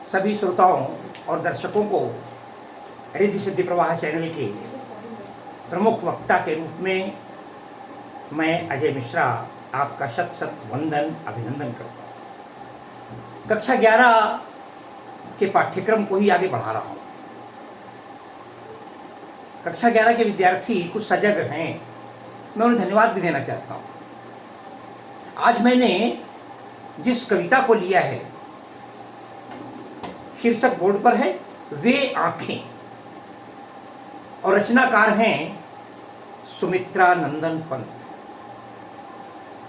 सभी श्रोताओं और दर्शकों को रिद्धि सिद्धि प्रवाह चैनल के प्रमुख वक्ता के रूप में मैं अजय मिश्रा आपका शत शत वंदन अभिनंदन करता हूँ। कक्षा 11 के पाठ्यक्रम को ही आगे बढ़ा रहा हूँ। कक्षा 11 के विद्यार्थी कुछ सजग हैं, मैं उन्हें धन्यवाद भी देना चाहता हूँ। आज मैंने जिस कविता को लिया है, शीर्षक बोर्ड पर है वे आंखें, और रचनाकार हैं सुमित्रा नंदन पंत।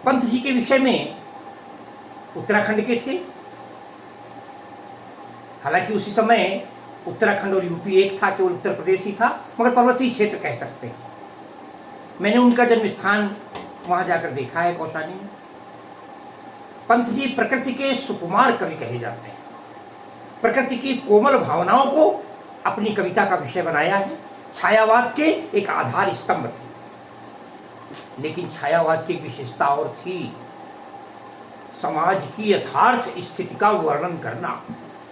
पंत जी के विषय में उत्तराखंड के थे। हालांकि उसी समय उत्तराखंड और यूपी एक था, केवल उत्तर प्रदेश ही था, मगर पर्वतीय क्षेत्र कह सकते हैं। मैंने उनका जन्म स्थान वहां जाकर देखा है, कौशानी में। पंत जी प्रकृति के सुकुमार कवि कहे जाते हैं। प्रकृति की कोमल भावनाओं को अपनी कविता का विषय बनाया है। छायावाद के एक आधार स्तंभ थे, लेकिन छायावाद की विशेषता और थी समाज की यथार्थ स्थिति का वर्णन करना।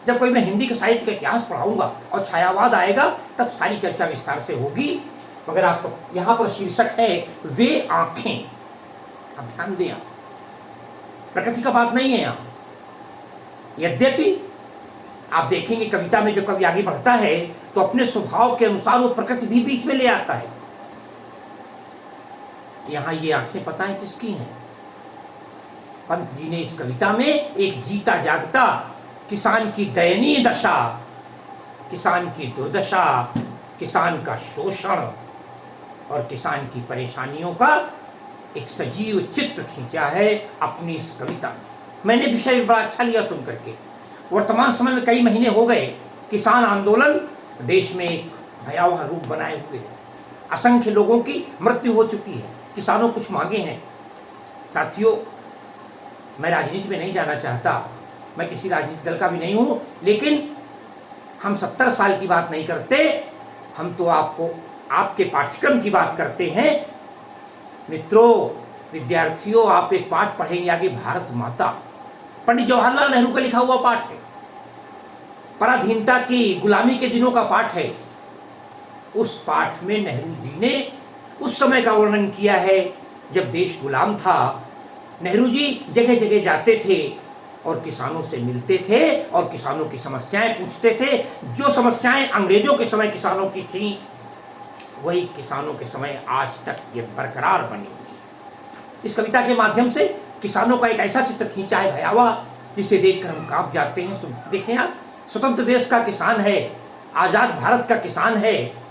जब कोई मैं हिंदी के साहित्य का इतिहास पढ़ाऊंगा और छायावाद आएगा, तब सारी चर्चा विस्तार से होगी। मगर आप तो यहां पर शीर्षक है वे आंखें। आप ध्यान दें, प्रकृति का बात नहीं है यहां। यद्यपि आप देखेंगे कविता में जो कवि आगे बढ़ता है तो अपने स्वभाव के अनुसार वो प्रकृति भी बीच में ले आता है। यहां ये आंखें पता है किसकी हैं? पंत जी ने इस कविता में एक जीता जागता किसान की दयनीय दशा, किसान की दुर्दशा, किसान का शोषण और किसान की परेशानियों का एक सजीव चित्र खींचा है अपनी इस कविता में। मैंने विषय बड़ा अच्छा लिया सुन करके। वर्तमान समय में कई महीने हो गए, किसान आंदोलन देश में एक भयावह रूप बनाए हुए है। असंख्य लोगों की मृत्यु हो चुकी है। किसानों कुछ मांगे हैं। साथियों, मैं राजनीति में नहीं जाना चाहता, मैं किसी राजनीतिक दल का भी नहीं हूं, लेकिन हम 70 साल की बात नहीं करते, हम तो आपको आपके पाठ्यक्रम की बात करते हैं। मित्रों, विद्यार्थियों, आप एक पाठ पढ़ेंगे आगे, भारत माता, पंडित जवाहरलाल नेहरू का लिखा हुआ पाठ है। पराधीनता की, गुलामी के दिनों का पाठ है। उस पाठ में नेहरू जी ने उस समय का वर्णन किया है जब देश गुलाम था। नेहरू जी जगह जगह जाते थे और किसानों से मिलते थे और किसानों की समस्याएं पूछते थे। जो समस्याएं अंग्रेजों के समय किसानों की थीं, वही किसानों के समय आज तक ये बरकरार बनी। इस कविता के माध्यम से किसानों का एक ऐसा चित्र खींचा है भयावह, जिसे देखकर हम कांप जाते हैं। देखें आप, स्वतंत्र देश का किसान है, आजाद भारत का किसान है,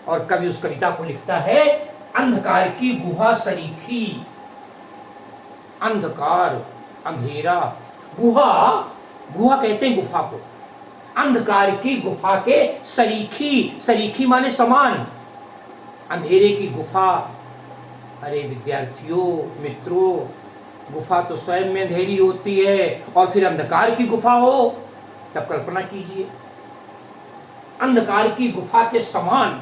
और कवि उस कविता को लिखता है अंधकार की गुहा सरीखी। अंधकार, अंधेरा, गुहा, गुहा कहते हैं गुफा को। अंधकार की गुफा के सरीखी, सरीखी माने समान, अंधेरे की गुफा। अरे विद्यार्थियों, मित्रों, गुफा तो स्वयं में अंधेरी होती है, और फिर अंधकार की गुफा हो, तब कल्पना कीजिए। अंधकार की गुफा के समान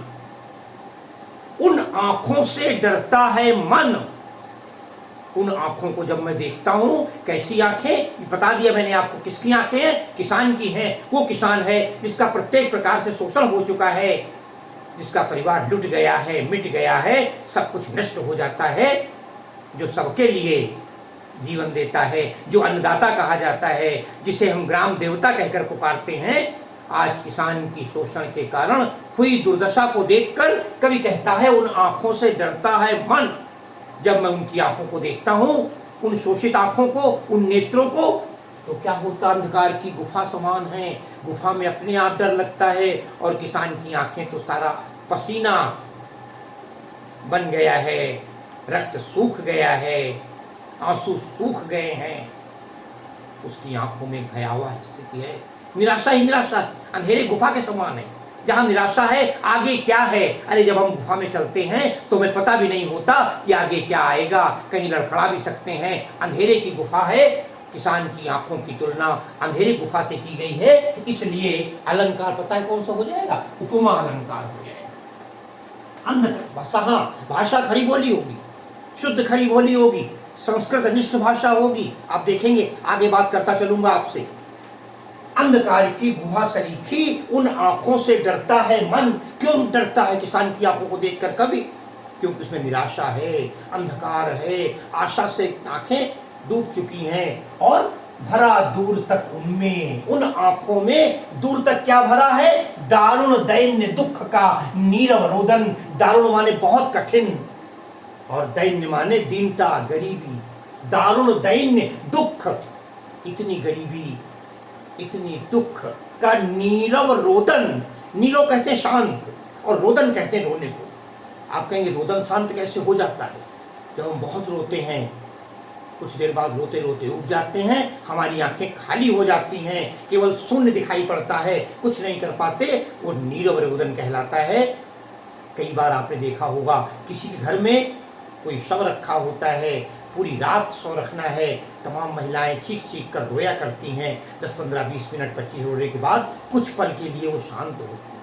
उन आंखों से डरता है मन। उन आंखों को जब मैं देखता हूं, कैसी आंखें, बता दिया मैंने आपको किसकी आंखें हैं, किसान की हैं। वो किसान है जिसका प्रत्येक प्रकार से शोषण हो चुका है, जिसका परिवार लुट गया है, मिट गया है, सब कुछ नष्ट हो जाता है, जो सबके लिए जीवन देता है, जो अन्नदाता कहा जाता है, जिसे हम ग्राम देवता कहकर पुकारते हैं। आज किसान की शोषण के कारण हुई दुर्दशा को देखकर कवि कहता है उन आंखों से डरता है मन। जब मैं उनकी आंखों को देखता हूं, उन शोषित आंखों को, उन नेत्रों को, तो क्या होता, अंधकार की गुफा समान है। गुफा में अपने आप डर लगता है, और किसान की आंखें तो सारा पसीना बन गया है, रक्त सूख गया है, आंसू सूख गए हैं। उसकी आंखों में भयावह स्थिति है। निराशा ही निराशा, अंधेरे गुफा के समान है। जहां निराशा है, आगे क्या है? अरे जब हम गुफा में चलते हैं तो हमें पता भी नहीं होता कि आगे क्या आएगा, कहीं लड़खड़ा भी सकते हैं। अंधेरे की गुफा है। किसान की आंखों की तुलना अंधेरे गुफा से की गई है, इसलिए अलंकार पता है कौन सा हो जाएगा? उपमा अलंकार हो जाएगा। अंधकार भाषा खड़ी बोली होगी, शुद्ध खड़ी बोली होगी, संस्कृत निष्ठ भाषा होगी। आप देखेंगे, आगे बात करता चलूंगा आपसे। अंधकार की गुहा सरीखी, उन आंखों से डरता है मन। क्यों डरता है किसान की आंखों को देखकर कवि? क्योंकि उसमें निराशा है, अंधकार है, आशा से आंखें डूब चुकी हैं और भरा दूर तक उनमें, उन आंखों में दूर तक क्या भरा है? दारुण दैन्य दुख का नीरव रोदन। दारुण माने बहुत कठिन और दैन्य माने दीनता, गरीबी। दारुण दैन्य दुख, इतनी गरीबी, इतनी दुख का नीरव रोदन। नीरव कहते हैं शांत और रोदन कहते हैं रोने को। आप कहेंगे रोदन शांत कैसे हो जाता है? जब हम बहुत रोते हैं, कुछ देर बाद रोते रोते उब जाते हैं, हमारी आंखें खाली हो जाती हैं, केवल शून्य दिखाई पड़ता है, कुछ नहीं कर पाते, वो नीरव रोदन कहलाता है। कई बार आपने देखा होगा किसी के घर में कोई शव रखा होता है, पूरी रात शव रखना है, तमाम महिलाएं चीख चीख कर रोया करती हैं। 10, 15, 20 मिनट, 25 रोने के बाद कुछ पल के लिए वो शांत होती हैं,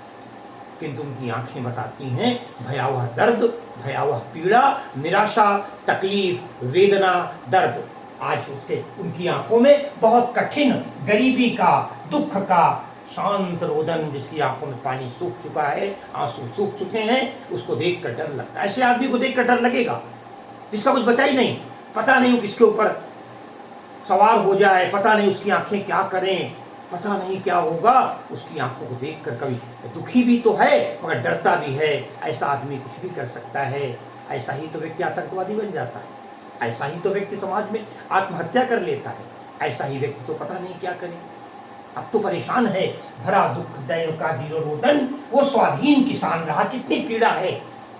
किंतु उनकी आंखें बताती हैं भयावह दर्द, भयावह पीड़ा, निराशा, तकलीफ, वेदना, दर्द। आज उसके उनकी आंखों में बहुत कठिन गरीबी का, दुख का शांत रोदन, जिसकी आंखों में पानी सूख चुका है, आंसू सूख चुके हैं, उसको देखकर डर लगता है। ऐसे आदमी को देखकर डर लगेगा जिसका कुछ बचा ही नहीं, पता नहीं वो किसके ऊपर सवार हो जाए, पता नहीं उसकी आंखें क्या करें, पता नहीं क्या होगा। उसकी आंखों को देखकर कभी दुखी भी तो है मगर डरता भी है। ऐसा आदमी कुछ भी कर सकता है। ऐसा ही तो व्यक्ति आतंकवादी बन जाता है, ऐसा ही तो व्यक्ति समाज में आत्महत्या कर लेता है, ऐसा ही व्यक्ति तो पता नहीं क्या करे। अब तो परेशान है, भरा दुख दैन का दीरो रोदन। वो स्वाधीन किसान रहा, कितनी पीड़ा है।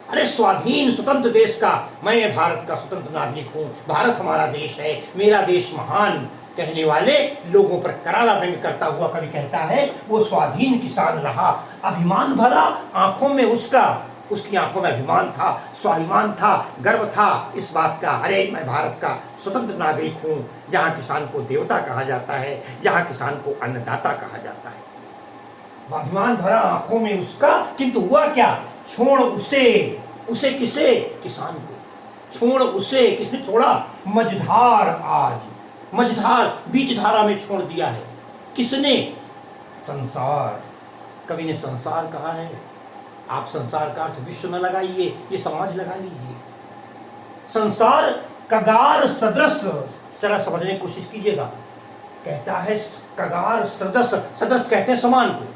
अरे स्वाधीन स्वतंत्र देश का, मैं भारत का स्वतंत्र नागरिक हूँ, भारत हमारा देश है, मेरा देश महान कहने वाले लोगों पर करारा व्यंग करता हुआ कवि कहता है वो स्वाधीन किसान रहा। अभिमान भरा आंखों में उसका, उसकी आंखों में अभिमान था, स्वाभिमान था, गर्व था इस बात का, अरे मैं भारत का स्वतंत्र नागरिक हूँ। यहाँ किसान को देवता कहा जाता है, यहाँ किसान को अन्नदाता कहा जाता है। अभिमान भरा आंखों में उसका, किंतु हुआ क्या? छोड़ उसे, उसे किसे? किसान को। छोड़ उसे, किसने छोड़ा? मझधार आज, मझधार बीच धारा में छोड़ दिया है। किसने? संसार। कवि ने संसार कहा है। आप संसार का अर्थ विश्व न लगाइए, ये समाज लगा लीजिए। संसार कगार सदृश, जरा समझने की कोशिश कीजिएगा। कहता है कगार सदृश, सदृश कहते हैं समान को।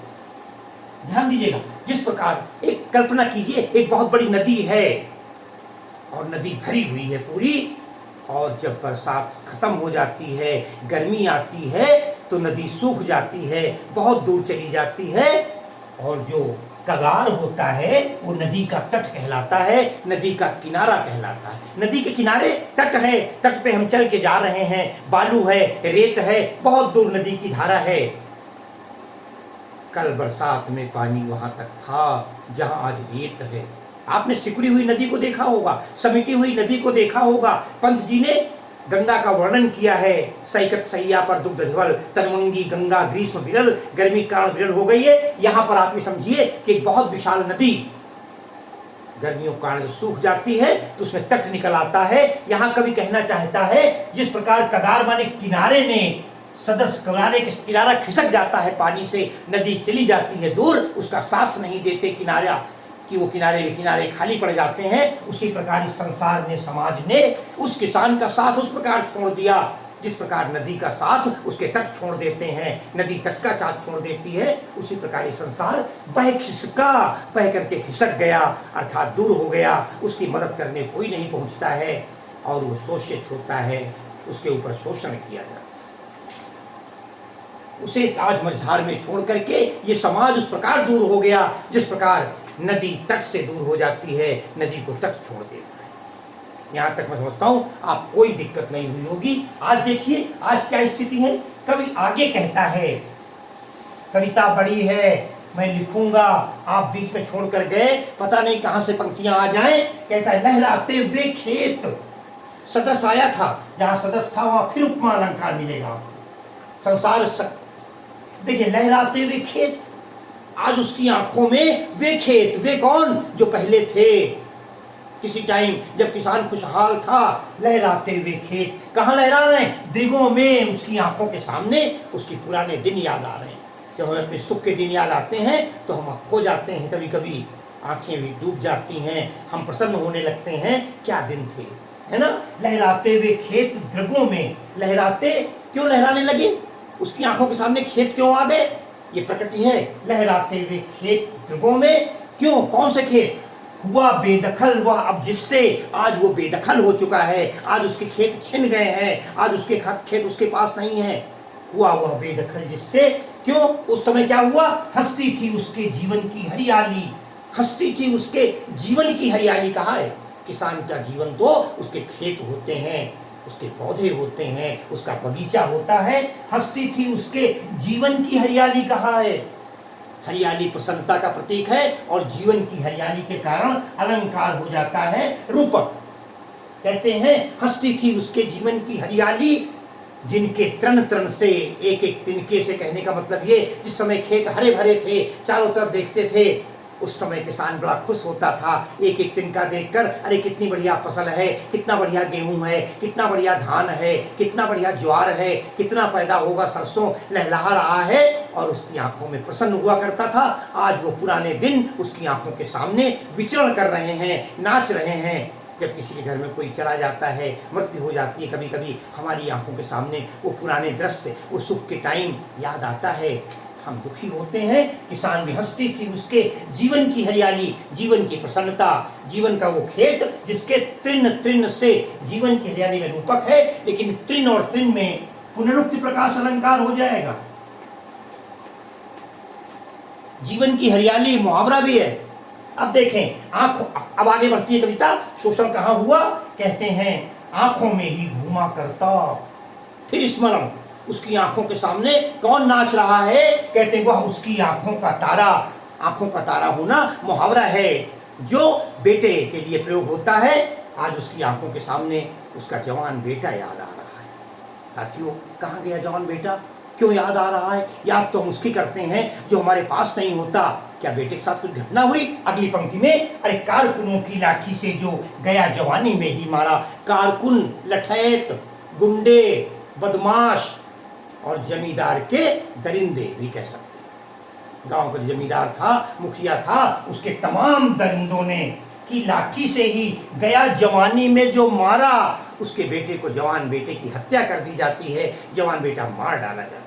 ध्यान दीजिएगा, जिस प्रकार एक कल्पना कीजिए, एक बहुत बड़ी नदी है और नदी भरी हुई है पूरी, और जब बरसात खत्म हो जाती है, गर्मी आती है तो नदी सूख जाती है, बहुत दूर चली जाती है, और जो कगार होता है वो नदी का तट कहलाता है, नदी का किनारा कहलाता है। नदी के किनारे तट है, तट पे हम चल के जा रहे हैं, बालू है, रेत है, बहुत दूर नदी की धारा है। कल बरसात में पानी वहां तक था जहां आज रेत है। आपने सिकुड़ी हुई नदी को देखा होगा, समिटी हुई नदी को देखा होगा। पंत जी ने गंगा का वर्णन किया है, सैकत सैया पर दुग्ध धिवल, तनवंगी गंगा ग्रीष्म विरल, गर्मी कारण विरल हो गई है। यहाँ पर आप ये समझिए कि एक बहुत विशाल नदी गर्मियों कारण सूख जाती है तो उसमें तट निकल आता है। यहाँ कवि कहना चाहता है जिस प्रकार कगार माने किनारे ने सदस्य किनारे के किनारा खिसक जाता है पानी से, नदी चली जाती है दूर, उसका साथ नहीं देते किनारा, कि वो किनारे खाली पड़ जाते हैं। उसी प्रकार इस संसार ने, समाज ने उस किसान का साथ उस प्रकार छोड़ दिया जिस प्रकार नदी का साथ उसके तट छोड़ देते हैं, नदी तट का साथ छोड़ देती है। उसी प्रकार ये संसार बह खिसका, बह करके खिसक गया, अर्थात दूर हो गया। उसकी मदद करने कोई नहीं पहुंचता है और वो शोषित होता है, उसके ऊपर शोषण किया जाता है। उसे आज मझधार में छोड़ करके ये समाज उस प्रकार दूर हो गया जिस प्रकार नदी तट से दूर हो जाती है, नदी को तट छोड़ देता है। यहाँ तक मैं समझता हूँ आप कोई दिक्कत नहीं हुई होगी। आज देखिए आज क्या स्थिति है। कवि आगे कहता है, कविता बड़ी है, मैं लिखूंगा, आप बीच में छोड़ कर गए, पता नहीं कहाँ से पंक्तियां आ जाएं। कहता है लहराते हुए खेत, सदस्य आया था, जहाँ सदस्य था वहां फिर उपमा अलंकार मिलेगा। संसार देखिए लहराते हुए खेत, आज उसकी आंखों में वे खेत, वे कौन? जो पहले थे। किसी टाइम जब किसान खुशहाल था, लहराते हुए खेत, कहाँ लहरा रहे हैं? दिगों में, उसकी आंखों के सामने उसकी पुराने दिन याद आ रहे हैं। जब हमें अपने सुख के दिन याद आते हैं तो हम खो जाते हैं, कभी कभी आंखें भी डूब जाती हैं, हम प्रसन्न होने लगते हैं, क्या दिन थे, है ना। लहराते हुए खेत दृगों में, लहराते क्यों लहराने लगे? उसकी आंखों के सामने खेत क्यों आ गए? ये प्रकृति है। लहराते हुए खेत दृगों में, क्यों? कौन से खेत? हुआ बेदखल, वह अब जिससे आज वो बेदखल हो चुका है, आज उसके खेत छिन गए हैं, आज उसके खेत उसके पास नहीं है। हुआ वह बेदखल जिससे, क्यों? उस समय क्या हुआ? हंसती थी उसके जीवन की हरियाली, हंसती थी उसके जीवन की हरियाली। कहाँ है? किसान का जीवन तो उसके खेत होते हैं, उसके पौधे होते हैं, उसका बगीचा होता है। हंसती थी उसके जीवन की हरियाली। कहाँ है? हरियाली प्रसन्नता का प्रतीक है और जीवन की हरियाली के कारण अलंकार हो जाता है, रूपक। कहते हैं हंसती थी उसके जीवन की हरियाली, जिनके तृण तृण से, एक एक तिनके से, कहने का मतलब ये, जिस समय खेत हरे भरे थे, चारों तरफ देखते थे, उस समय किसान बड़ा खुश होता था एक एक तिनका देखकर। अरे कितनी बढ़िया फसल है, कितना बढ़िया गेहूं है, कितना बढ़िया धान है, कितना बढ़िया ज्वार है, कितना पैदा होगा, सरसों लहला रहा है, और उसकी आंखों में प्रसन्न हुआ करता था। आज वो पुराने दिन उसकी आंखों के सामने विचरण कर रहे हैं, नाच रहे हैं। जब किसी के घर में कोई चला जाता है, मृत्यु हो जाती है, कभी कभी हमारी आंखों के सामने वो पुराने दृश्य, वो सुख के टाइम याद आता है, हम दुखी होते हैं। किसान भी हंसती थी उसके जीवन की हरियाली, जीवन की प्रसन्नता, जीवन का वो खेत जिसके तृण तृण से जीवन की हरियाली में रूपक है, लेकिन तृण और तृण में पुनरुक्ति प्रकाश अलंकार हो जाएगा। जीवन की हरियाली मुहावरा भी है। अब देखें, आंखों, अब आगे बढ़ती है कविता। शोषण कहाँ हुआ? कहते हैं आंखों में ही घूमा करता। फिर स्मरण, उसकी आंखों के सामने कौन नाच रहा है? कहते हैं वह उसकी आंखों का तारा। आंखों का तारा होना मुहावरा है जो बेटे के लिए प्रयोग होता है। आज उसकी आंखों के सामने उसका जवान बेटा याद आ रहा है। साथियों, कहाँ गया जवान बेटा? क्यों याद आ रहा है? याद तो हम उसकी करते हैं जो हमारे पास नहीं होता। क्या बेटे के साथ कुछ घटना हुई? अगली पंक्ति में, अरे कारकुनों की लाठी से जो गया जवानी में ही मारा। कारकुन, लठैत, गुंडे, बदमाश और जमींदार के दरिंदे भी कह सकते हैं। गांव का जमींदार था, मुखिया था, उसके तमाम दरिंदों ने की लाठी से ही गया जवानी में जो मारा, उसके बेटे को, जवान बेटे की हत्या कर दी जाती है, जवान बेटा मार डाला जाता है।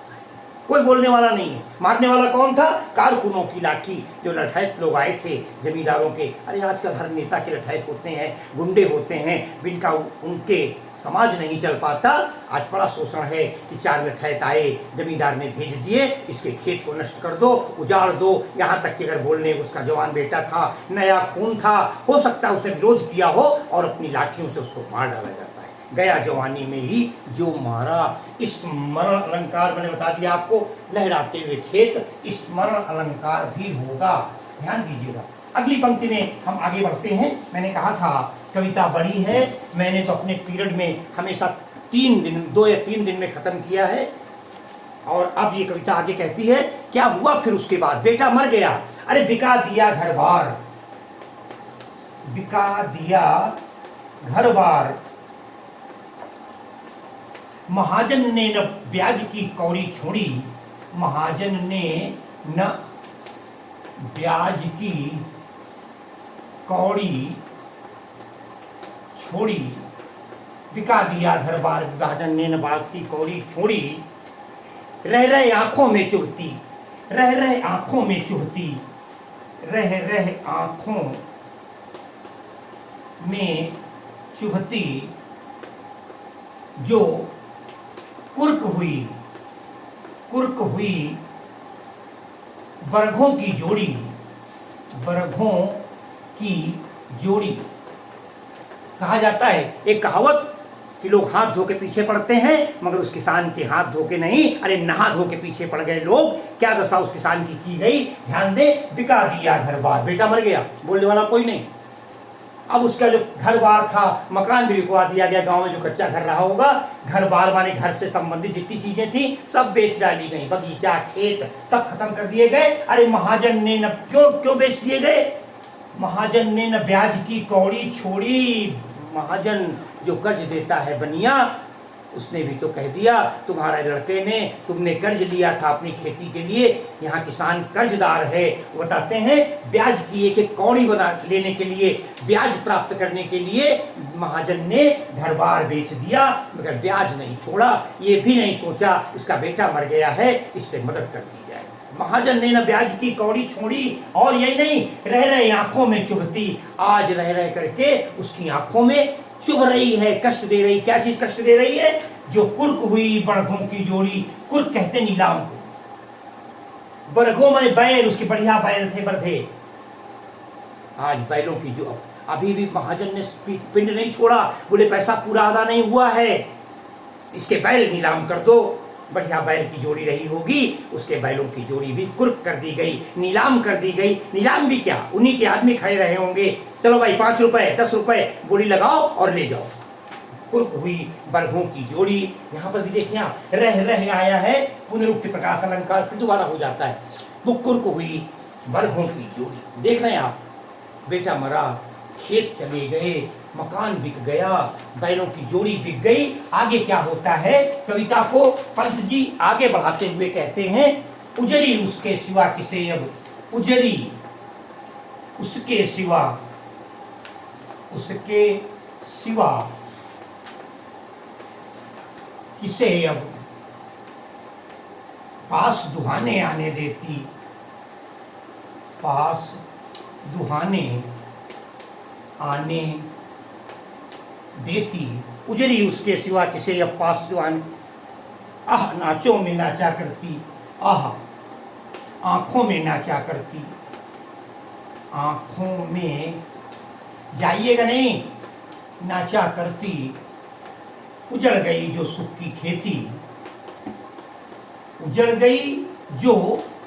कोई बोलने वाला नहीं है। मारने वाला कौन था? कारकुनों की लाठी, जो लठैत लोग आए थे जमींदारों के। अरे आजकल हर नेता के लठैत होते हैं, गुंडे होते हैं, जिनका उनके समाज नहीं चल पाता। आज बड़ा शोषण है कि चार लठैत आए, जमींदार ने भेज दिए, इसके खेत को नष्ट कर दो, उजाड़ दो। यहाँ तक कि अगर बोलने उसका जवान बेटा था, नया खून था, हो सकता है उसने विरोध किया हो, और अपनी लाठियों से उसको मार डाला जाता है। गया जवानी में ही जो मारा। स्मरण अलंकार मैंने बता दिया आपको, लहराते हुए खेत स्मरण अलंकार भी होगा, ध्यान दीजिएगा। अगली पंक्ति में हम आगे बढ़ते हैं। मैंने कहा था कविता बड़ी है, मैंने तो अपने पीरियड में हमेशा 3 दिन, 2 या 3 दिन में खत्म किया है। और अब ये कविता आगे कहती है क्या हुआ फिर उसके बाद? बेटा मर गया, अरे बिका दिया घर बार, बिका दिया घर बार। महाजन ने न ब्याज की कौड़ी छोड़ी, महाजन ने न ब्याज की कौड़ी छोड़ी। बिका दिया घर बार, महाजन ने न ब्याज की कौड़ी छोड़ी। रह रहे आंखों में चुभती, रह रहे आंखों में चुभती, रह रहे आंखों में चुभती, जो कुर्क हुई, कुर्क हुई बरघों की जोड़ी, बरघों की जोड़ी। कहा जाता है, एक कहावत कि लोग हाथ धो के पीछे पड़ते हैं, मगर उस किसान के हाथ धो के नहीं, अरे नहा धो के पीछे पड़ गए लोग। क्या दशा उस किसान की गई? ध्यान दे, बिका दिया घर बार, बेटा मर गया, बोलने वाला कोई नहीं। अब उसका जो घर बार था, मकान भी बिकवा दिया गया। गांव में जो कच्चा घर रहा होगा, घर बार माने घर से संबंधित जितनी चीजें थी सब बेच डाली गई, बगीचा, खेत सब खत्म कर दिए गए। अरे महाजन ने न क्यों बेच दिए गए? महाजन ने न ब्याज की कौड़ी छोड़ी। महाजन जो कर्ज देता है बनिया, उसने भी तो कह दिया तुम्हारे लड़के ने, तुमने कर्ज लिया था अपनी खेती के लिए, यहाँ किसान कर्जदार है। वो बताते हैं ब्याज की एक एक कौड़ी बना लेने के लिए, ब्याज प्राप्त करने के लिए महाजन ने घर बार बेच दिया, मगर ब्याज नहीं छोड़ा। ये भी नहीं सोचा इसका बेटा मर गया है, इससे मदद कर दी जाए। महाजन ने न ब्याज की कौड़ी छोड़ी, और यही नहीं, रह रहे आंखों में चुभती। आज रह रह करके उसकी आंखों में चुभ रही है, कष्ट दे रही। क्या चीज कष्ट दे रही है? जो कुर्क हुई बड़गों की जोड़ी। कुर्क कहते नीलाम को, बड़गों में बैल, उसके बढ़िया बैल थे बरधे। आज बैलों की जो, अभी भी महाजन ने पिंड नहीं छोड़ा, बोले पैसा पूरा अदा नहीं हुआ है, इसके बैल नीलाम कर दो। बढ़िया बैल की जोड़ी रही होगी, उसके बैलों की जोड़ी भी कुर्क कर दी गई, नीलाम कर दी गई। नीलाम भी क्या, उन्हीं के आदमी खड़े रहे होंगे, चलो भाई 5 रुपए 10 रुपए बोली लगाओ और ले जाओ। कुर्क हुई बरघों की जोड़ी। यहाँ पर भी देखिए, रह रह आया है पुनरुक्ति प्रकाश अलंकार, फिर दोबारा हो जाता है। वो कुर्क हुई बरघों की जोड़ी। देख रहे हैं आप, बेटा मरा, खेत चले गए, मकान बिक गया, बैलों की जोड़ी बिक गई। आगे क्या होता है, कविता को पंत जी आगे बढ़ाते हुए कहते हैं, उजरी उसके सिवा किसे अब, उजरी उसके सिवा, उसके सिवा किसे अब पास दुहाने आने देती, पास दुहाने आने देती। उजरी उसके सिवा किसे अब पास दुहाने, आह नाचों में नाचा करती, आह आंखों में नाचा करती, आंखों में जाइएगा नहीं, नाचा करती। उजड़ गई जो सुख की खेती, उजड़ गई जो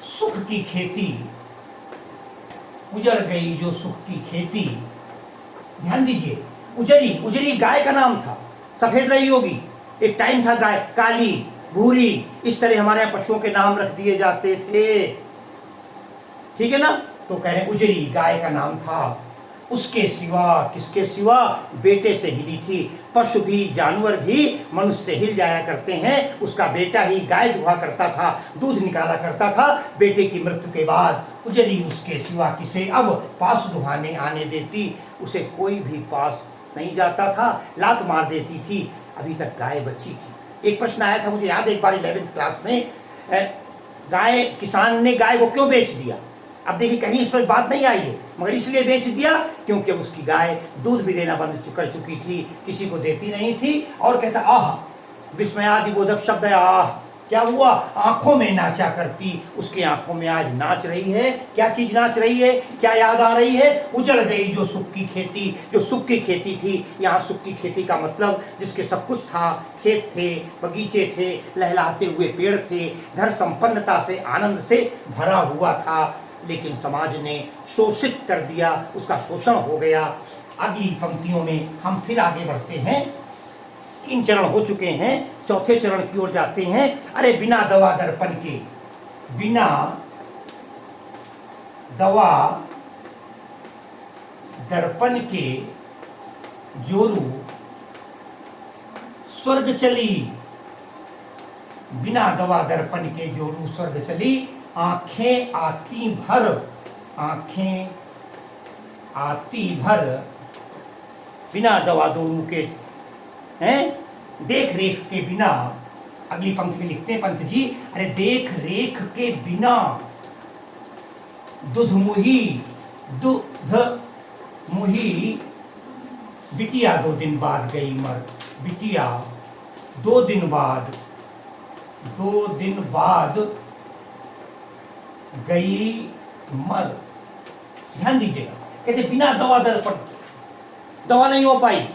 सुख की खेती, उजड़ गई जो सुख की खेती। ध्यान दीजिए, उजरी, उजरी गाय का नाम था, सफेद रही होगी, एक टाइम था गाय, काली, भूरी, इस तरह हमारे यहाँ पशुओं के नाम रख दिए जाते थे, ठीक है ना। तो कह रहे उजरी गाय का नाम था, उसके सिवा, किसके सिवा, बेटे से हिली थी। पशु भी जानवर भी मनुष्य से हिल जाया करते हैं, उसका बेटा ही गाय दुहा करता था, दूध निकाला करता था बेटे की मृत्यु के बाद। उजरी उसके सिवा किसे अब पास दुहाने आने देती, उसे कोई भी पास नहीं जाता था, लात मार देती थी। अभी तक गाय बची थी। एक प्रश्न आया था मुझे याद, एक बार 11th क्लास में, गाय, किसान ने गाय को क्यों बेच दिया। अब देखिए कहीं इस पर बात नहीं आई है, मगर इसलिए बेच दिया क्योंकि अब उसकी गाय दूध भी देना बंद कर चुकी थी, किसी को देती नहीं थी। और कहता आह, विस्मयादि बोधक शब्द है आह। क्या हुआ, आंखों में नाचा करती, उसकी आंखों में आज नाच रही है। क्या चीज नाच रही है, क्या याद आ रही है, उजड़ गई जो सुख की खेती, जो सुख की खेती थी। यहाँ सुख की खेती का मतलब जिसके सब कुछ था, खेत थे, बगीचे थे, लहलाते हुए पेड़ थे, घर संपन्नता से, आनंद से भरा हुआ था, लेकिन समाज ने शोषित कर दिया, उसका शोषण हो गया। अगली पंक्तियों में हम फिर आगे बढ़ते हैं, 3 चरण हो चुके हैं, चौथे चरण की ओर जाते हैं। अरे बिना दवा दर्पण के, बिना दवा दर्पण के जोरू स्वर्ग चली, बिना दवा दर्पण के जोरू स्वर्ग चली। आंखें आती भर, आंखें आती भर, बिना दवा दोरू के हैं, देख रेख के बिना। अगली पंक्ति में लिखते हैं पंत जी, अरे देख रेख के बिना दुध मुही, दुध मुही बिटिया 2 दिन बाद गई मर, बिटिया 2 दिन बाद, 2 दिन बाद गई मर। ध्यान दीजिएगा, कहते बिना दवा दर्पण, दवा नहीं हो पाई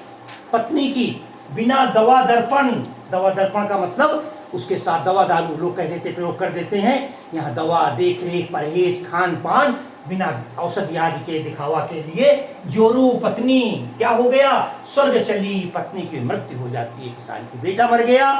पत्नी की, बिना दवा दर्पण। दवा दर्पण का मतलब उसके साथ दवा दारू लोग कह देते, प्रयोग कर देते हैं। यहाँ दवा, देख रेख, परहेज, खान पान, बिना औषधि आदि के दिखावा के लिए जोरू पत्नी क्या हो गया, स्वर्ग चली। पत्नी की मृत्यु हो जाती है किसान की, बेटा मर गया,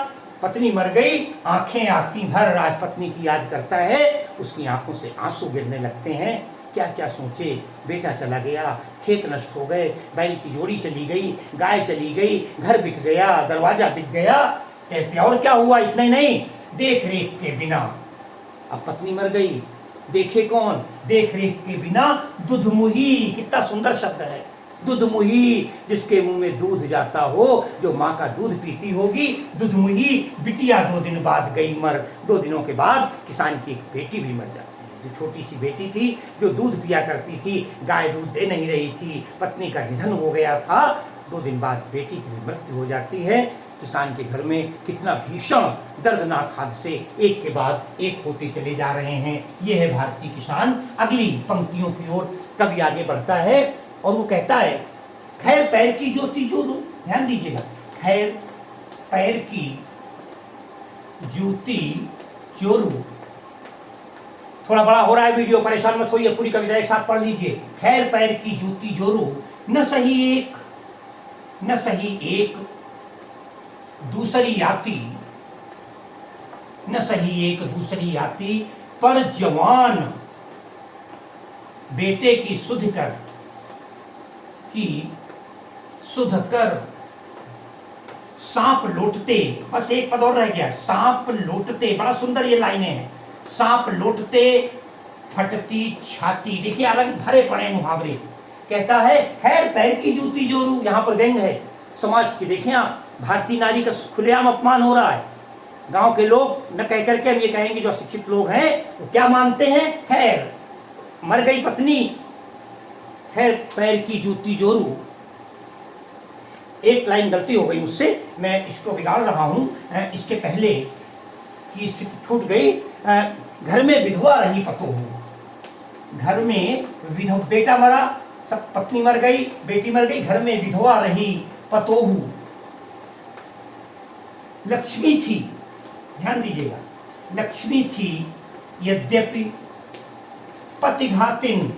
पत्नी मर गई, आंखें आती भर, राज पत्नी की याद करता है, उसकी आंखों से आंसू गिरने लगते हैं। क्या क्या सोचे। बेटा चला गया, खेत नष्ट हो गए, बैल की जोड़ी चली गई, गाय चली गई, घर बिक गया, दरवाजा बिक गया। कहते और क्या हुआ, इतना ही नहीं, देख रेख के बिना। अब पत्नी मर गई, देखे कौन, देख रेख के बिना दुधमुही। कितना सुंदर शब्द है, दुधमुही, जिसके मुंह में दूध जाता हो, जो माँ का दूध पीती होगी, दुधमुही। बिटिया 2 दिन बाद गई मर। 2 दिनों के बाद किसान की एक बेटी भी मर जाती है, जो छोटी सी बेटी थी, जो दूध पिया करती थी, गाय दूध दे नहीं रही थी, पत्नी का निधन हो गया था। 2 दिन बाद बेटी की भी मृत्यु हो जाती है। किसान के घर में कितना भीषण दर्दनाक हादसे एक के बाद एक होते चले जा रहे हैं। ये है भारतीय किसान। अगली पंक्तियों की ओर कवि आगे बढ़ता है और वो कहता है, खैर पैर की ज्योति जोरू। ध्यान दीजिएगा, खैर पैर की ज्योति जोरू। थोड़ा बड़ा हो रहा है वीडियो, परेशान मत होइए, पूरी कविता एक साथ पढ़ लीजिए। खैर पैर की ज्योति जोरू, न सही एक दूसरी आती, न सही एक दूसरी आती, पर जवान बेटे की सुध कर सांप लौटते। बस एक पद और रह गया, सांप लौटते। बड़ा सुंदर ये लाइनें हैं, सांप लौटते फटती छाती। देखिए अलग भरे पड़े मुहावरे। कहता है खैर पैर की जूती जोरू, यहां पर व्यंग है समाज की। देखिए आप, भारतीय नारी का खुलेआम अपमान हो रहा है। गांव के लोग न कह करके हम ये कहेंगे, जो अशिक्षित लोग हैं वो क्या मानते हैं, खैर मर गई पत्नी, खैर पैर की जूती जोरू। एक लाइन गलती हो गई मुझसे, मैं इसको बिगाड़ रहा हूं। इसके पहले की स्थिति छूट गई। घर में विधवा रही पतोहू, घर में बेटा मरा, सब पत्नी मर गई, बेटी मर गई, घर में विधवा रही पतोहू। लक्ष्मी थी, ध्यान दीजिएगा, लक्ष्मी थी यद्यपि पतिघातिन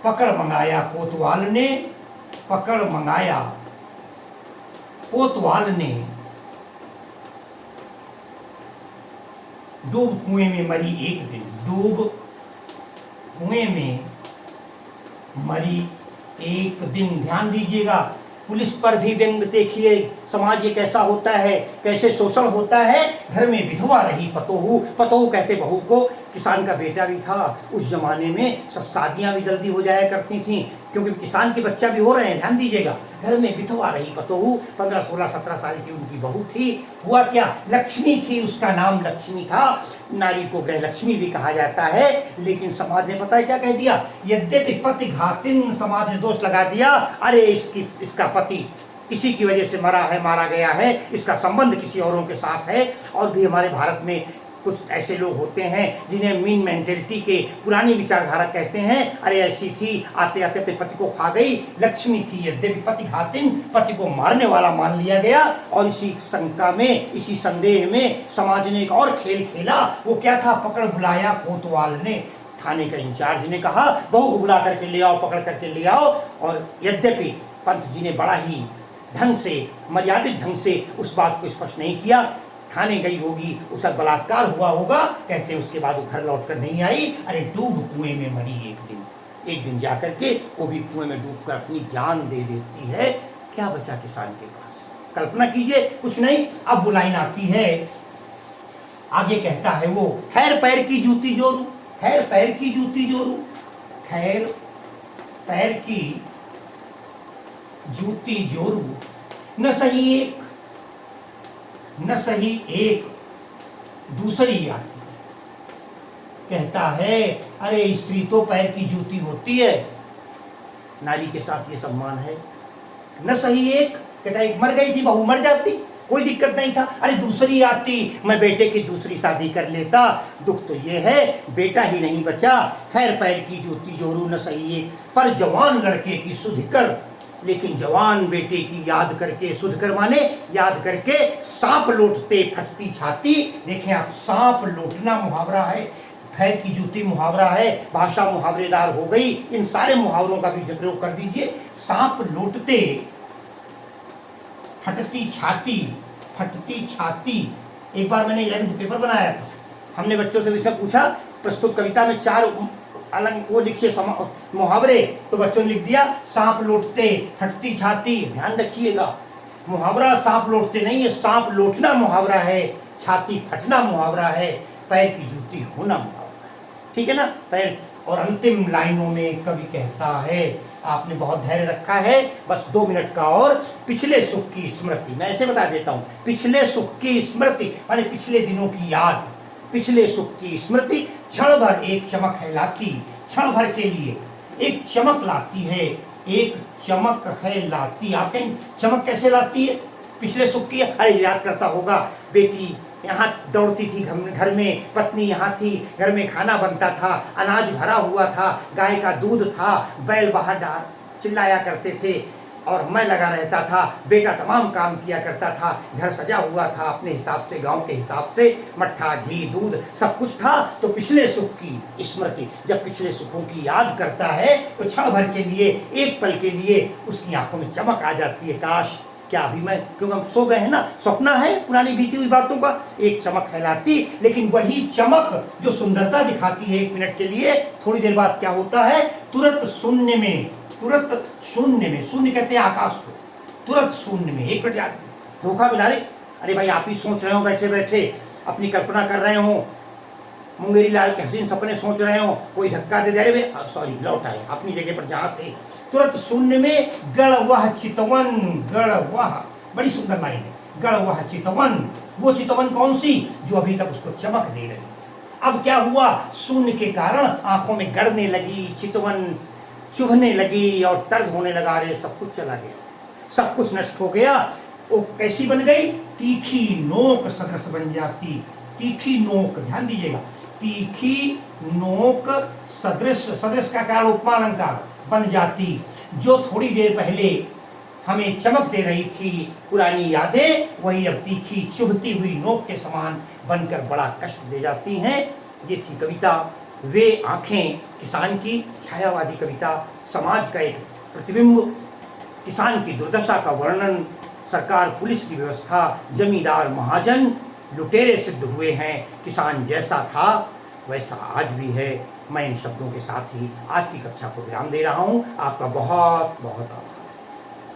पकड़ मंगाया कोतवाल ने, पकड़ मंगाया कोतवाल ने। डूब कुएं में मरी एक दिन, डूब कुएं में मरी एक दिन। ध्यान दीजिएगा, पुलिस पर भी व्यंग देखिए, समाज ये कैसा होता है, कैसे शोषण होता है। घर में विधवा रही पतोहू, पतोहू कहते बहू को। किसान का बेटा भी था, उस जमाने में शादियां भी जल्दी हो जाया करती थीं, क्योंकि किसान के बच्चा भी हो रहे हैं। ध्यान दीजिएगा, घर में विधवा रही पतोहू, 15, 16, 17 साल की उनकी बहू थी। हुआ क्या, लक्ष्मी थी, उसका नाम लक्ष्मी था। नारी को गृह लक्ष्मी भी कहा जाता है, लेकिन समाज ने पता है क्या कह दिया, यद्यपि पति घातिन, समाज ने दोष लगा दिया, अरे इसका पति इसी की वजह से मारा गया है, इसका संबंध किसी औरों के साथ है। और भी हमारे भारत में कुछ ऐसे लोग होते हैं जिन्हें मीन मेंटेलिटी के पुरानी विचारधारा कहते हैं। अरे ऐसी थी, आते आते अपने पति को खा गई, लक्ष्मी थी यद्यपि पति घातिन, पति को मारने वाला मान लिया गया। और इसी शंका में, इसी संदेह में समाज ने एक और खेल खेला। वो क्या था, पकड़ बुलाया कोतवाल ने। थाने का इंचार्ज ने कहा बहू को बुला करके ले आओ, पकड़ करके ले आओ। और यद्यपि पंत जी ने बड़ा ही ढंग से, मर्यादित ढंग से उस बात को स्पष्ट नहीं किया। थाने गई होगी, उसका बलात्कार हुआ होगा। कहते हैं उसके बाद वो घर लौट कर नहीं आई। अरे डूब कुएं में मरी एक दिन जाकर के वो भी कुएं में डूबकर अपनी जान दे देती है। क्या बचा किसान के पास, कल्पना कीजिए, कुछ नहीं। अब वो लाइन आती है, आगे कहता है वो, खैर पैर की जूती जोरू, खैर पैर की जूती जोरू, खैर पैर की जूती जोरू, न सही एक दूसरी आती। कहता है अरे स्त्री तो पैर की जूती होती है, नारी के साथ ये सम्मान है। न सही एक, कहता है एक मर गई थी बहू, मर जाती, कोई दिक्कत नहीं था। अरे दूसरी आती, मैं बेटे की दूसरी शादी कर लेता। दुख तो ये है बेटा ही नहीं बचा। खैर पैर की जूती जोरू न सही एक, पर जवान लड़के की सुध कर। लेकिन जवान बेटे की याद करके, सुध कर माने याद करके, सांप लौटते फटती छाती। देखें आप, सांप लौटना मुहावरा है, पैर की जूती मुहावरा है, भाषा मुहावरेदार हो गई। इन सारे मुहावरों का भी प्रयोग कर दीजिए। सांप लौटते फटती छाती, फटती छाती। एक बार मैंने 11th पेपर बनाया था, हमने बच्चों से इसमें पूछा प्रस्तुत कविता में 4 अलग वो लिखिए मुहावरे, तो बच्चों ने लिख दिया सांप लौटते, फटती छाती। ध्यान रखिएगा, मुहावरा सांप लौटते नहीं है, सांप लौटना मुहावरा है, छाती फटना मुहावरा है, पैर की जूती होना मुहावरा है। ठीक है ना? पैर। और अंतिम लाइनों में कवि कहता है, आपने बहुत धैर्य रखा है, बस 2 मिनट का और। पिछले सुख की स्मृति, मैं ऐसे बता देता हूं, पिछले सुख की स्मृति माने पिछले दिनों की याद, पिछले सुख की स्मृति क्षण भर एक चमक है लाती, क्षण भर के लिए एक चमक लाती है, एक चमक है लाती। आप कहें चमक कैसे लाती है? पिछले सुख की, अरे याद करता होगा, बेटी यहाँ दौड़ती थी घर में, पत्नी यहाँ थी, घर में खाना बनता था, अनाज भरा हुआ था, गाय का दूध था, बैल बाहर डाल चिल्लाया करते थे और मैं लगा रहता था, बेटा तमाम काम किया करता था, घर सजा हुआ था अपने हिसाब से, गांव के हिसाब से, मट्ठा घी दूध सब कुछ था। तो पिछले सुख की स्मृति, जब पिछले सुखों की याद करता है तो क्षण भर के लिए, एक पल के लिए उसकी आंखों में चमक आ जाती है। काश क्या अभी मैं, क्योंकि हम सो गए हैं ना, सपना है पुरानी बीती हुई बातों का, एक चमक कहलाती। लेकिन वही चमक जो सुंदरता दिखाती है 1 मिनट के लिए, थोड़ी देर बाद क्या होता है? तुरंत शून्य में, तुरंत शून्य में, शून्य कहते हैं आकाश को, तुरंत शून्य में 1 मिनट याद धोखा मिला रहे। अरे भाई आप ही सोच रहे हो बैठे बैठे, अपनी कल्पना कर रहे हो, मुंगेरी लाल के हसीन सपने सोच रहे हो, कोई धक्का दे दे, अरे सॉरी लौट आए अपनी जगह पर जहाँ थे, तुरंत शून्य में गढ़ वह चितवन, गढ़ वह, बड़ी सुंदर लाइन है, गढ़ वह चितवन। वो चितवन कौन सी? जो अभी तक उसको चमक दे रही थी। अब क्या हुआ? शून्य के कारण आंखों में गड़ने लगी, चितवन चुभने लगी और दर्द होने लगा। रे सब कुछ चला गया, सब कुछ नष्ट हो गया। वो कैसी बन गई? तीखी नोक सदृश बन जाती, तीखी नोक, ध्यान दीजिएगा, तीखी नोक सदृश, सदृश का कारण उपमा अलंकार, बन जाती। जो थोड़ी देर पहले हमें चमक दे रही थी पुरानी यादें, वही अब तीखी चुभती हुई नोक के समान बनकर बड़ा कष्ट दे जाती हैं। ये थी कविता वे आंखें, किसान की छायावादी कविता, समाज का एक प्रतिबिंब, किसान की दुर्दशा का वर्णन, सरकार पुलिस की व्यवस्था, जमींदार महाजन लुटेरे सिद्ध हुए हैं। किसान जैसा था वैसा आज भी है। मैं इन शब्दों के साथ ही आज की कक्षा को विराम दे रहा हूँ। आपका बहुत बहुत आभार।